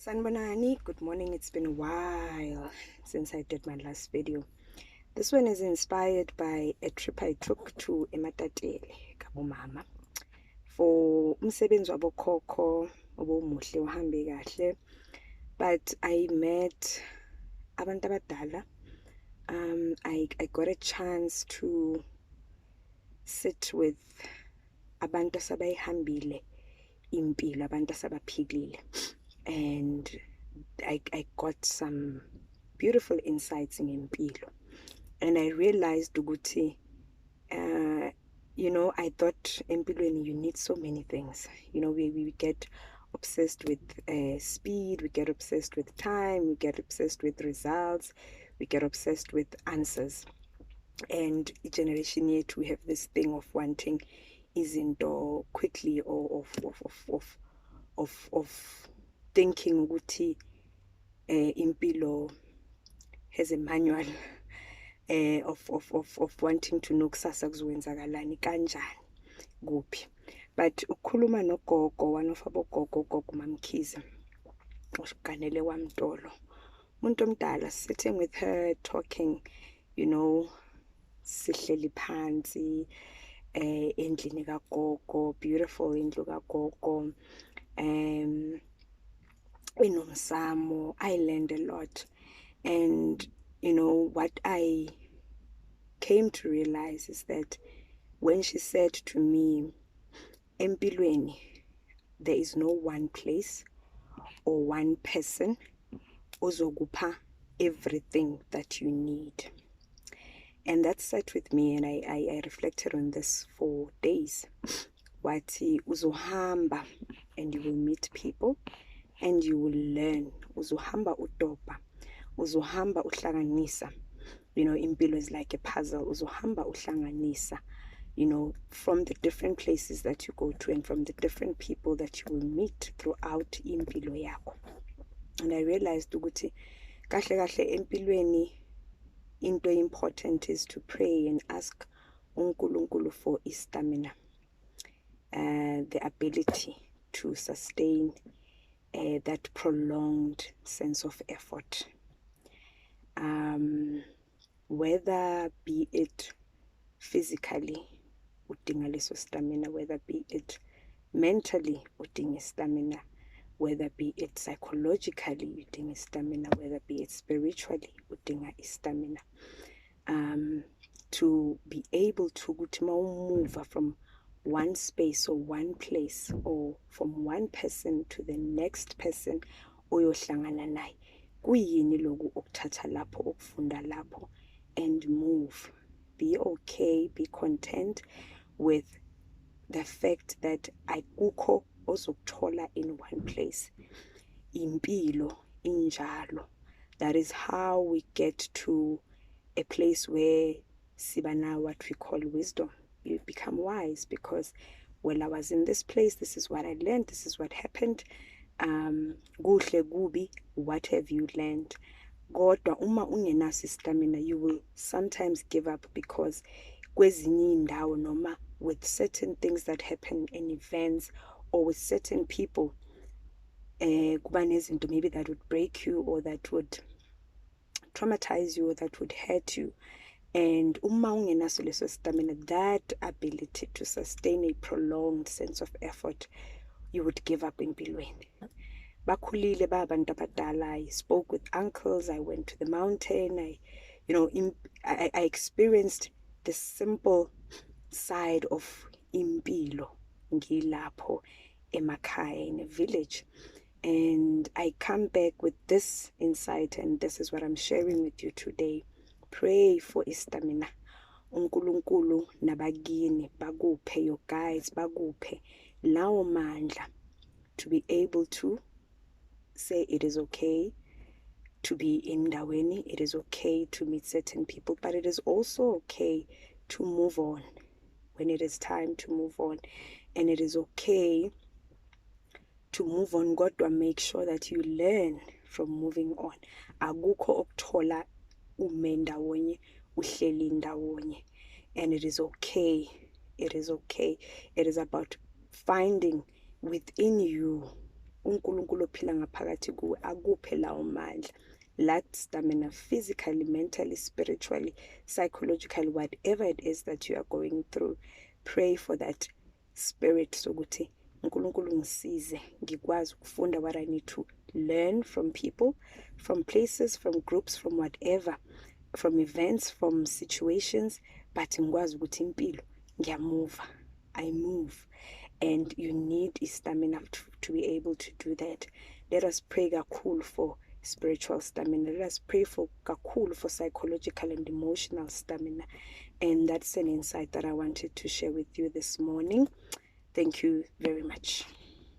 Sanbonani, good morning. It's been a while since I did my last video. This one is inspired by a trip I took to Ematatele, Kabumama, for umsebenzi wabokhokho obumuhle uhambe kahle. But I met abantu abadala. I got a chance to sit with abantu asabayihambile impilo, abantu asabaphilile, and I got some beautiful insights in impilo. And I realized ukuthi, I thought empilweni you need so many things. We get obsessed with speed, we get obsessed with time, we get obsessed with results, we get obsessed with answers. And generation yet we have this thing of wanting izinto quickly, or of thinking ukuthi impilo has a manual of wanting to know kusasa kuzowenzakalani kanjani kuphi. But ukhuluma nogogo, one of abogogo, ugogo Mamkhize, uganele wamtolo, umuntu omdala, sitting with her talking, sihleli phansi endlini kagogo, beautiful indlu kagogo, inomsamo. I learned a lot. And what I came to realize is that when she said to me, empilweni, there is no one place or one person ozokupha everything that you need. And that sat with me, and I reflected on this for days. Wathi uzohamba and you will meet people and you will learn. Uzohamba utopa, uzohamba uhlanganisa. Impilo is like a puzzle. Uzohamba uhlanganisa, from the different places that you go to and from the different people that you will meet throughout impilo yakho. And I realized ukuthi kahle kahle empilweni into important is to pray and ask uNkulunkulu for stamina, the ability to sustain that prolonged sense of effort, whether be it physically udinga leso stamina, whether be it mentally udinga stamina, whether be it psychologically udinga stamina, whether be it spiritually udinga stamina, to be able to move from one space or one place, or from one person to the next person oyohlangana naye. Kuyini loku okuthatha lapho, okufunda lapho, and move. Be okay, be content with the fact that akukho ozokuthola in one place. Impilo injalo. That is how we get to a place where sibana, what we call wisdom. You become wise because, well, I was in this place, this is what I learned, this is what happened. Kuhle kubi, what have you learned? Kodwa uma ungenaso stamina, you will sometimes give up because kwezinye indawo, noma with certain things that happen in events, or with certain people, kuba nezinto maybe that would break you, or that would traumatize you, or that would hurt you. And uma ungenaso leso stamina, that ability to sustain a prolonged sense of effort, you would give up empilweni. Bakhulile babantu abadala. I spoke with uncles, I went to the mountain, I experienced the simple side of impilo ngilapho emakhaya, in a village. And I come back with this insight, and this is what I'm sharing with you today. Pray for stamina. uNkulunkulu nabagini bakuphe, your guides bakuphe lawo mandla to be able to say it is okay to be in ndaweni, it is okay to meet certain people, but it is also okay to move on when it is time to move on. And it is okay to move on, kodwa make sure that you learn from moving on. Akukho okuthola ume ndawonye, uhleli ndawonye. And it is okay. It is okay. It is about finding within you uNkulunkulu ophila ngaphakathi kuwe akuphe lawo mandla. That stamina, physically, mentally, spiritually, psychologically, whatever it is that you are going through, pray for that spirit sokuthi uNkulunkulu ngisize ngikwazi ukufunda what I need to learn from people, from places, from groups, from whatever, from events, from situations, but ngikwazi ukuthi impilo ngiyamuva, I move. And you need stamina to be able to do that. Let us pray kakhulu for spiritual stamina. Let us pray for kakhulu for psychological and emotional stamina. And that's an insight that I wanted to share with you this morning. Thank you very much.